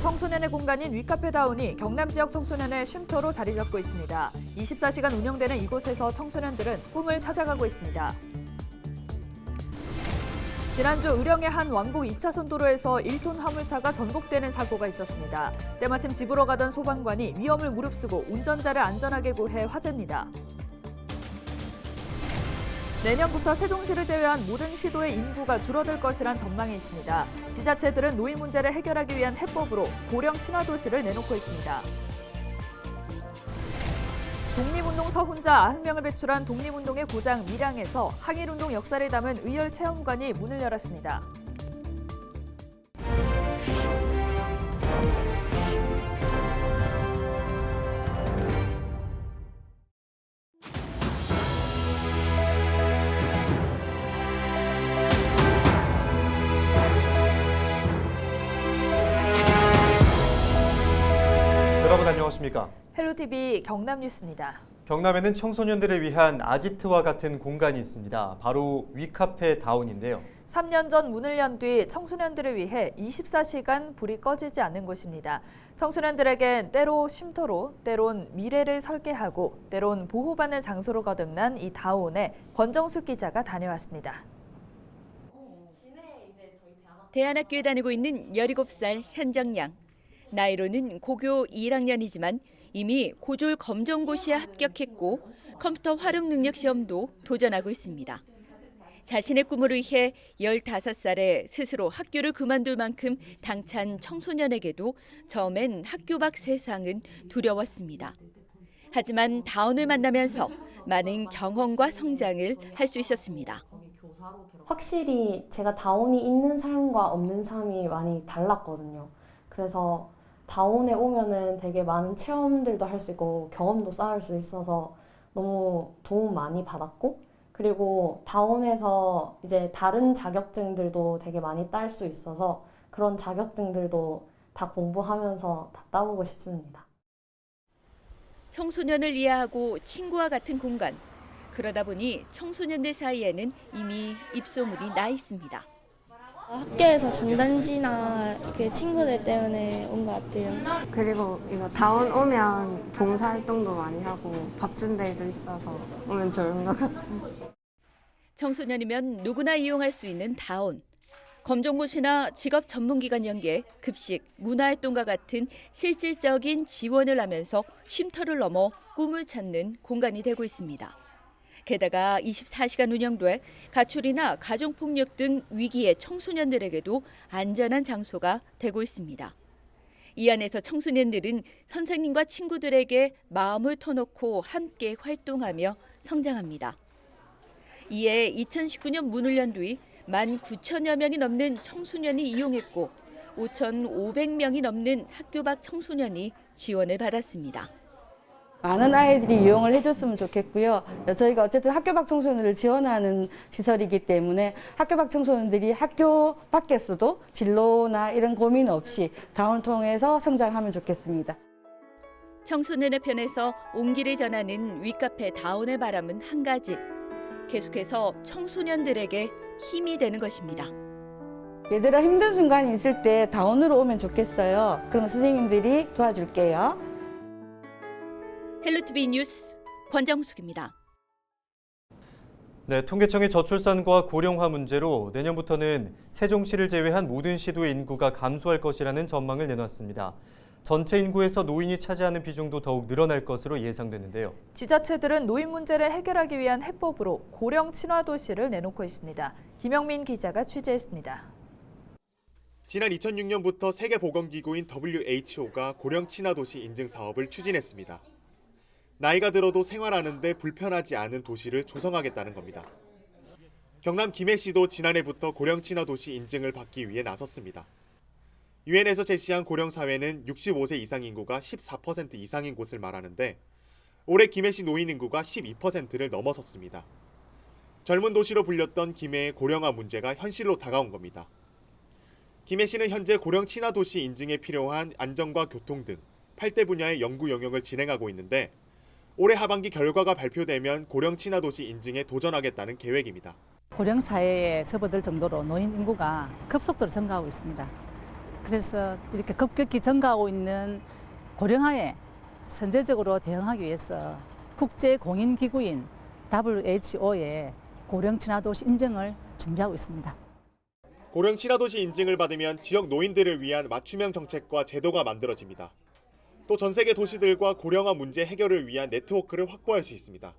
청소년의 공간인 위카페다운이 경남 지역 청소년의 쉼터로 자리 잡고 있습니다. 24시간 운영되는 이곳에서 청소년들은 꿈을 찾아가고 있습니다. 지난주 의령의 한 왕복 2차선 도로에서 1톤 화물차가 전복되는 사고가 있었습니다. 때마침 집으로 가던 소방관이 위험을 무릅쓰고 운전자를 안전하게 구해 화제입니다. 내년부터 세종시를 제외한 모든 시도의 인구가 줄어들 것이란 전망이 있습니다. 지자체들은 노인 문제를 해결하기 위한 해법으로 고령 친화도시를 내놓고 있습니다. 독립운동 서훈자 90명을 배출한 독립운동의 고장 밀양에서 항일운동 역사를 담은 의열 체험관이 문을 열었습니다. 여러분 안녕하십니까? 헬로티비 경남 뉴스입니다. 경남에는 청소년들을 위한 아지트와 같은 공간이 있습니다. 바로 위카페 다운인데요. 3년 전 문을 연 뒤 청소년들을 위해 24시간 불이 꺼지지 않는 곳입니다. 청소년들에겐 때로 쉼터로, 때론 미래를 설계하고, 때론 보호받는 장소로 거듭난 이 다운에 권정숙 기자가 다녀왔습니다. 대안학교에 다니고 있는 17살 현정양. 나이로는 고교 1학년이지만 이미 고졸 검정고시에 합격했고 컴퓨터 활용 능력 시험도 도전하고 있습니다. 자신의 꿈을 위해 15살에 스스로 학교를 그만둘 만큼 당찬 청소년에게도 처음엔 학교 밖 세상은 두려웠습니다. 하지만 다운을 만나면서 많은 경험과 성장을 할 수 있었습니다. 확실히 제가 다운이 있는 삶과 없는 삶이 많이 달랐거든요. 그래서 다운에 오면은 되게 많은 체험들도 할 수 있고 경험도 쌓을 수 있어서 너무 도움 많이 받았고, 그리고 다운에서 이제 다른 자격증들도 되게 많이 딸 수 있어서 그런 자격증들도 다 공부하면서 다 따보고 싶습니다. 청소년을 이해하고 친구와 같은 공간. 그러다 보니 청소년들 사이에는 이미 입소문이 나 있습니다. 학교에서 장단지나 그 친구들 때문에 온 것 같아요. 그리고 이거 다운 오면 봉사활동도 많이 하고 밥 준 데도 있어서 오면 좋은 것 같아요. 청소년이면 누구나 이용할 수 있는 다운. 검정고시나 직업 전문기관 연계, 급식, 문화활동과 같은 실질적인 지원을 하면서 쉼터를 넘어 꿈을 찾는 공간이 되고 있습니다. 게다가 24시간 운영돼 가출이나 가정폭력 등 위기의 청소년들에게도 안전한 장소가 되고 있습니다. 이 안에서 청소년들은 선생님과 친구들에게 마음을 터놓고 함께 활동하며 성장합니다. 이에 2019년 문을 연 뒤 19,000여 명이 넘는 청소년이 이용했고 5,500명이 넘는 학교 밖 청소년이 지원을 받았습니다. 많은 아이들이 이용을 해줬으면 좋겠고요. 저희가 어쨌든 학교 밖 청소년들을 지원하는 시설이기 때문에 학교 밖 청소년들이 학교 밖에서도 진로나 이런 고민 없이 다운을 통해서 성장하면 좋겠습니다. 청소년의 편에서 온기를 전하는 위카페 다운의 바람은 한 가지. 계속해서 청소년들에게 힘이 되는 것입니다. 얘들아 힘든 순간이 있을 때 다운으로 오면 좋겠어요. 그러면 선생님들이 도와줄게요. 헬로티비 뉴스 권정숙입니다. 네, 통계청의 저출산과 고령화 문제로 내년부터는 세종시를 제외한 모든 시도의 인구가 감소할 것이라는 전망을 내놨습니다. 전체 인구에서 노인이 차지하는 비중도 더욱 늘어날 것으로 예상되는데요. 지자체들은 노인 문제를 해결하기 위한 해법으로 고령 친화도시를 내놓고 있습니다. 김영민 기자가 취재했습니다. 지난 2006년부터 세계보건기구인 WHO가 고령 친화도시 인증 사업을 추진했습니다. 나이가 들어도 생활하는 데 불편하지 않은 도시를 조성하겠다는 겁니다. 경남 김해시도 지난해부터 고령 친화도시 인증을 받기 위해 나섰습니다. 유엔에서 제시한 고령사회는 65세 이상 인구가 14% 이상인 곳을 말하는데 올해 김해시 노인 인구가 12%를 넘어섰습니다. 젊은 도시로 불렸던 김해의 고령화 문제가 현실로 다가온 겁니다. 김해시는 현재 고령 친화도시 인증에 필요한 안전과 교통 등 8대 분야의 연구 영역을 진행하고 있는데 올해 하반기 결과가 발표되면 고령 친화도시 인증에 도전하겠다는 계획입니다. 고령 사회에 접어들 정도로 노인 인구가 급속도로 증가하고 있습니다. 그래서 이렇게 급격히 증가하고 있는 고령화에 선제적으로 대응하기 위해서 국제공인기구인 WHO의 고령 친화도시 인증을 준비하고 있습니다. 고령 친화도시 인증을 받으면 지역 노인들을 위한 맞춤형 정책과 제도가 만들어집니다. 또 전 세계 도시들과 고령화 문제 해결을 위한 네트워크를 확보할 수 있습니다.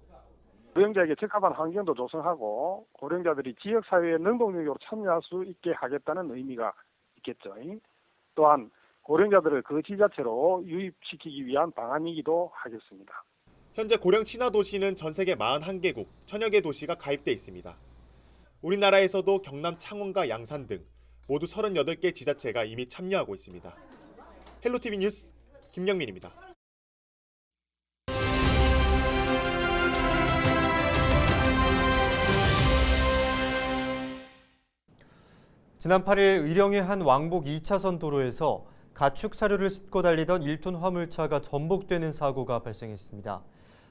고령자에게 적합한 환경도 조성하고 고령자들이 지역사회에 능동적으로 참여할 수 있게 하겠다는 의미가 있겠죠. 또한 고령자들을 그 지자체로 유입시키기 위한 방안이기도 하겠습니다. 현재 고령 친화 도시는 전 세계 41개국, 1000여 개 도시가 가입돼 있습니다. 우리나라에서도 경남 창원과 양산 등 모두 38개 지자체가 이미 참여하고 있습니다. 헬로티비 뉴스 김영민입니다. 지난 8일 의령의 한 왕복 2차선 도로에서 가축 사료를 싣고 달리던 1톤 화물차가 전복되는 사고가 발생했습니다.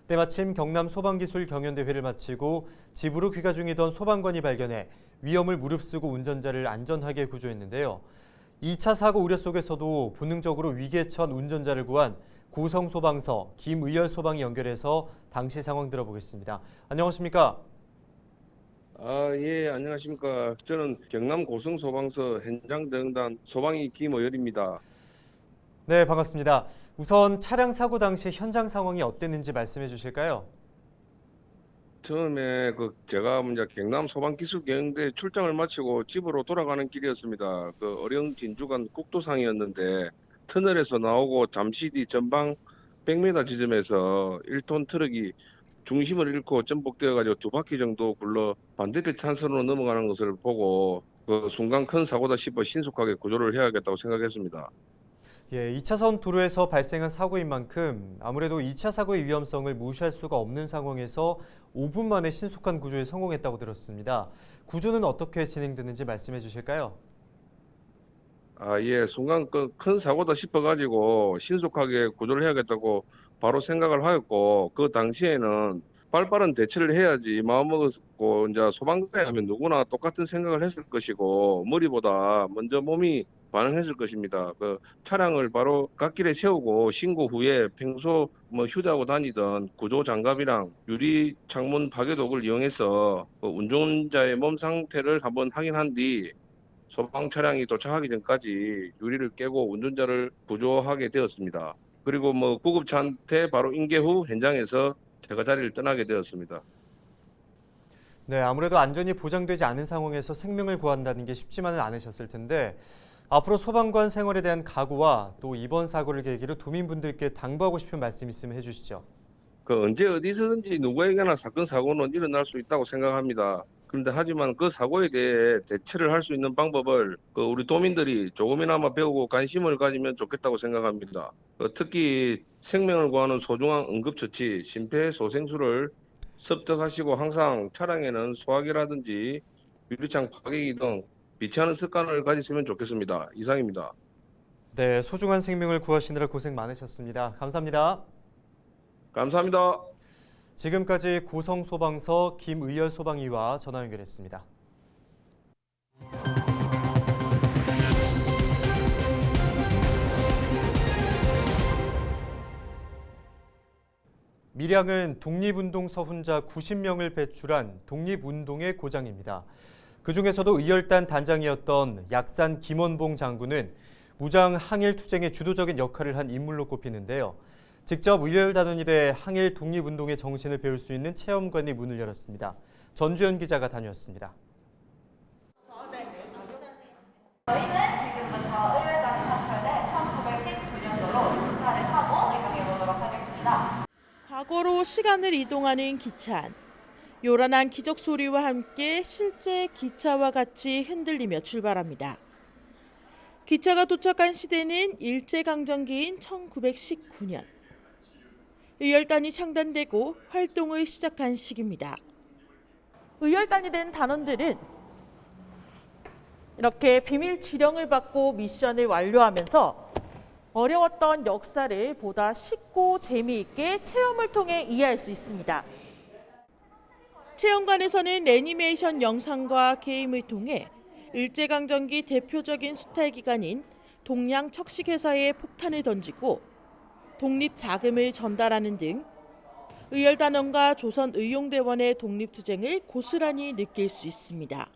때마침 경남 소방기술 경연대회를 마치고 집으로 귀가 중이던 소방관이 발견해 위험을 무릅쓰고 운전자를 안전하게 구조했는데요. 2차 사고 우려 속에서도 본능적으로 위기에 처한 운전자를 구한 고성소방서 김의열 소방이 연결해서 당시 상황 들어보겠습니다. 안녕하십니까? 예, 안녕하십니까. 저는 경남 고성소방서 현장대응단 소방이 김의열입니다. 네, 반갑습니다. 우선 차량 사고 당시 현장 상황이 어땠는지 말씀해 주실까요? 처음에 제가 경남 소방기술경영대 출장을 마치고 집으로 돌아가는 길이었습니다. 어령 진주간 국도상이었는데 터널에서 나오고 잠시 뒤 전방 100m 지점에서 1톤 트럭이 중심을 잃고 전복되어가지고 2바퀴 정도 굴러 반대편 차선으로 넘어가는 것을 보고 순간 큰 사고다 싶어 신속하게 구조를 해야겠다고 생각했습니다. 예, 2차선 도로에서 발생한 사고인 만큼 아무래도 2차 사고의 위험성을 무시할 수가 없는 상황에서 5분 만에 신속한 구조에 성공했다고 들었습니다. 구조는 어떻게 진행됐는지 말씀해 주실까요? 예, 순간 큰 사고다 싶어가지고 신속하게 구조를 해야겠다고 바로 생각을 하였고, 그 당시에는 빨빠른 대처를 해야지 마음먹었고, 이제 소방관이 하면 누구나 똑같은 생각을 했을 것이고, 머리보다 먼저 몸이 반응했을 것입니다. 차량을 바로 갓길에 세우고 신고 후에 평소 휴대하고 다니던 구조 장갑이랑 유리 창문 파괴독을 이용해서 운전자의 몸 상태를 한번 확인한 뒤 소방 차량이 도착하기 전까지 유리를 깨고 운전자를 구조하게 되었습니다. 그리고 구급차한테 바로 인계 후 현장에서 제가 자리를 떠나게 되었습니다. 네, 아무래도 안전이 보장되지 않은 상황에서 생명을 구한다는 게 쉽지만은 않으셨을 텐데 앞으로 소방관 생활에 대한 각오와 또 이번 사고를 계기로 도민분들께 당부하고 싶은 말씀 있으면 해주시죠. 언제 어디서든지 누구에게나 사건 사고는 일어날 수 있다고 생각합니다. 그런데 하지만 그 사고에 대해 대처를 할 수 있는 방법을 우리 도민들이 조금이나마 배우고 관심을 가지면 좋겠다고 생각합니다. 특히 생명을 구하는 소중한 응급처치, 심폐소생술을 습득하시고 항상 차량에는 소화기라든지 유리창 파괴기 등 비치하는 습관을 가지시면 좋겠습니다. 이상입니다. 네, 소중한 생명을 구하시느라 고생 많으셨습니다. 감사합니다. 감사합니다. 지금까지 고성소방서 김의열 소방이와 전화 연결했습니다. 밀양은 독립운동 서훈자 90명을 배출한 독립운동의 고장입니다. 그중에서도 의열단 단장이었던 약산 김원봉 장군은 무장 항일 투쟁의 주도적인 역할을 한 인물로 꼽히는데요. 직접 의열단원이 돼 항일 독립운동의 정신을 배울 수 있는 체험관이 문을 열었습니다. 전주현 기자가 다녀왔습니다. 저희는 지금부터 의열단 참편의 1919년도로 기차를 타고 이동해 보도록 하겠습니다. 과거로 시간을 이동하는 기차 안. 요란한 기적 소리와 함께 실제 기차와 같이 흔들리며 출발합니다. 기차가 도착한 시대는 일제강점기인 1919년. 의열단이 창단되고 활동을 시작한 시기입니다. 의열단이 된 단원들은 이렇게 비밀 지령을 받고 미션을 완료하면서 어려웠던 역사를 보다 쉽고 재미있게 체험을 통해 이해할 수 있습니다. 체험관에서는 애니메이션 영상과 게임을 통해 일제강점기 대표적인 수탈 기간인 동양 척식회사에 폭탄을 던지고 독립 자금을 전달하는 등 의열단원과 조선의용대원의 독립투쟁을 고스란히 느낄 수 있습니다.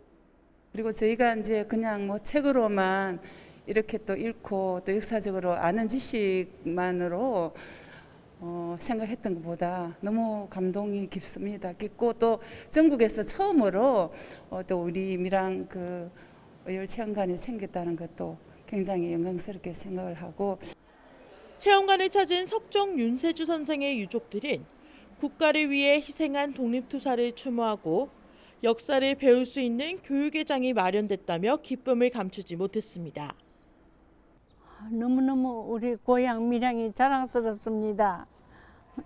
그리고 저희가 이제 그냥 뭐 책으로만 이렇게 또 읽고 또 역사적으로 아는 지식만으로 생각했던 것보다 너무 감동이 깊습니다. 깊고 또 전국에서 처음으로 또 우리 밀양 그 의열체험관이 생겼다는 것도 굉장히 영광스럽게 생각을 하고, 체험관을 찾은 석정 윤세주 선생의 유족들은 국가를 위해 희생한 독립투사를 추모하고 역사를 배울 수 있는 교육의 장이 마련됐다며 기쁨을 감추지 못했습니다. 너무너무 우리 고향 밀양이 자랑스럽습니다.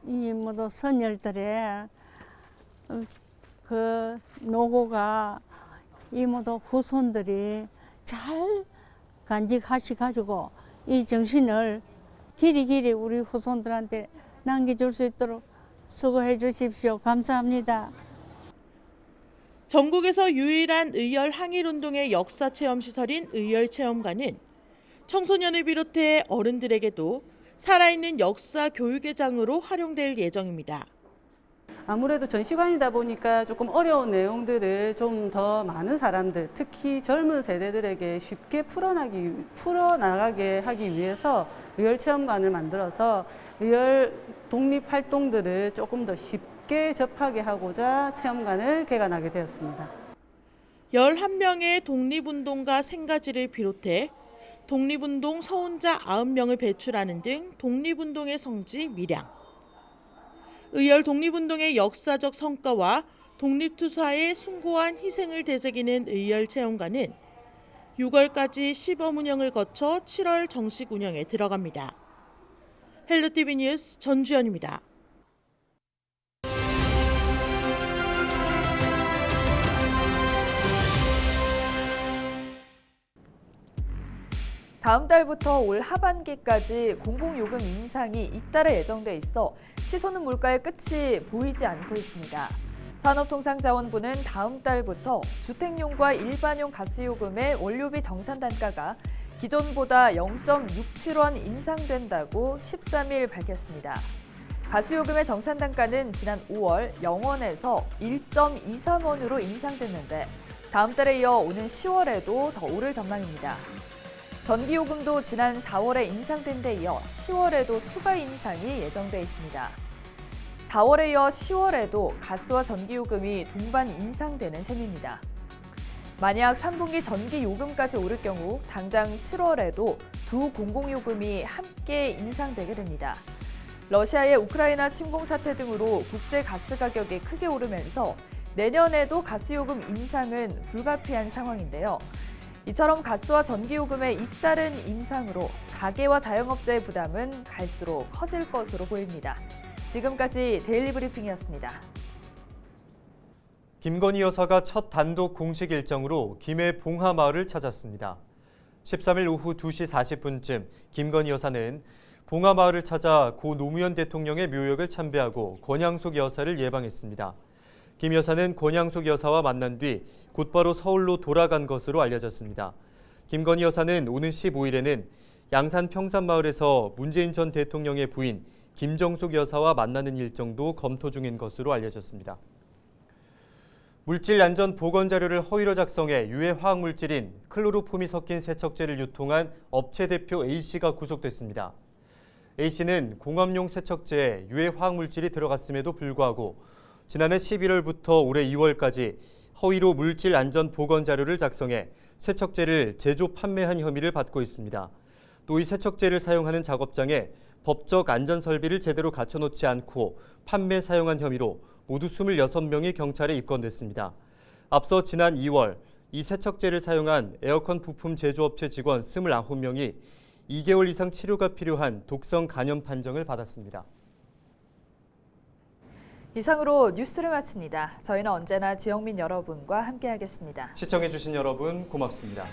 이 모두 선열들의 그 노고가 이 모두 후손들이 잘 간직하셔가지고 이 정신을 길이 우리 후손들한테 남겨줄 수 있도록 수고해 주십시오. 감사합니다. 전국에서 유일한 의열 항일운동의 역사 체험 시설인 의열체험관은 청소년을 비롯해 어른들에게도 살아있는 역사 교육의 장으로 활용될 예정입니다. 아무래도 전시관이다 보니까 조금 어려운 내용들을 좀 더 많은 사람들, 특히 젊은 세대들에게 쉽게 풀어나가게 하기 위해서 의열체험관을 만들어서 의열 독립 활동들을 조금 더 쉽게 접하게 하고자 체험관을 개관하게 되었습니다. 11명의 독립운동가 생가지를 비롯해 독립운동 서훈자 90명을 배출하는 등 독립운동의 성지 밀양. 의열 독립운동의 역사적 성과와 독립투사의 숭고한 희생을 되새기는 의열체험관은 6월까지 시범 운영을 거쳐 7월 정식 운영에 들어갑니다. 헬로티비 뉴스 전주연입니다. 다음 달부터 올 하반기까지 공공요금 인상이 잇따라 예정돼 있어 치솟는 물가의 끝이 보이지 않고 있습니다. 산업통상자원부는 다음 달부터 주택용과 일반용 가스요금의 원료비 정산 단가가 기존보다 0.67원 인상된다고 13일 밝혔습니다. 가스요금의 정산 단가는 지난 5월 0원에서 1.23원으로 인상됐는데 다음 달에 이어 오는 10월에도 더 오를 전망입니다. 전기요금도 지난 4월에 인상된 데 이어 10월에도 추가 인상이 예정돼 있습니다. 4월에 이어 10월에도 가스와 전기요금이 동반 인상되는 셈입니다. 만약 3분기 전기요금까지 오를 경우 당장 7월에도 두 공공요금이 함께 인상되게 됩니다. 러시아의 우크라이나 침공 사태 등으로 국제 가스 가격이 크게 오르면서 내년에도 가스요금 인상은 불가피한 상황인데요. 이처럼 가스와 전기요금의 잇따른 인상으로 가계와 자영업자의 부담은 갈수록 커질 것으로 보입니다. 지금까지 데일리 브리핑이었습니다. 김건희 여사가 첫 단독 공식 일정으로 김해 봉하마을을 찾았습니다. 13일 오후 2시 40분쯤 김건희 여사는 봉하마을을 찾아 고 노무현 대통령의 묘역을 참배하고 권양숙 여사를 예방했습니다. 김 여사는 권양숙 여사와 만난 뒤 곧바로 서울로 돌아간 것으로 알려졌습니다. 김건희 여사는 오는 15일에는 양산 평산마을에서 문재인 전 대통령의 부인 김정숙 여사와 만나는 일정도 검토 중인 것으로 알려졌습니다. 물질 안전 보건 자료를 허위로 작성해 유해 화학 물질인 클로로폼이 섞인 세척제를 유통한 업체 대표 A씨가 구속됐습니다. A씨는 공업용 세척제에 유해 화학 물질이 들어갔음에도 불구하고 지난해 11월부터 올해 2월까지 허위로 물질 안전 보건 자료를 작성해 세척제를 제조 판매한 혐의를 받고 있습니다. 또 이 세척제를 사용하는 작업장에 법적 안전 설비를 제대로 갖춰놓지 않고 판매 사용한 혐의로 모두 26명이 경찰에 입건됐습니다. 앞서 지난 2월 이 세척제를 사용한 에어컨 부품 제조업체 직원 29명이 2개월 이상 치료가 필요한 독성 간염 판정을 받았습니다. 이상으로 뉴스를 마칩니다. 저희는 언제나 지역민 여러분과 함께하겠습니다. 시청해주신 여러분 고맙습니다.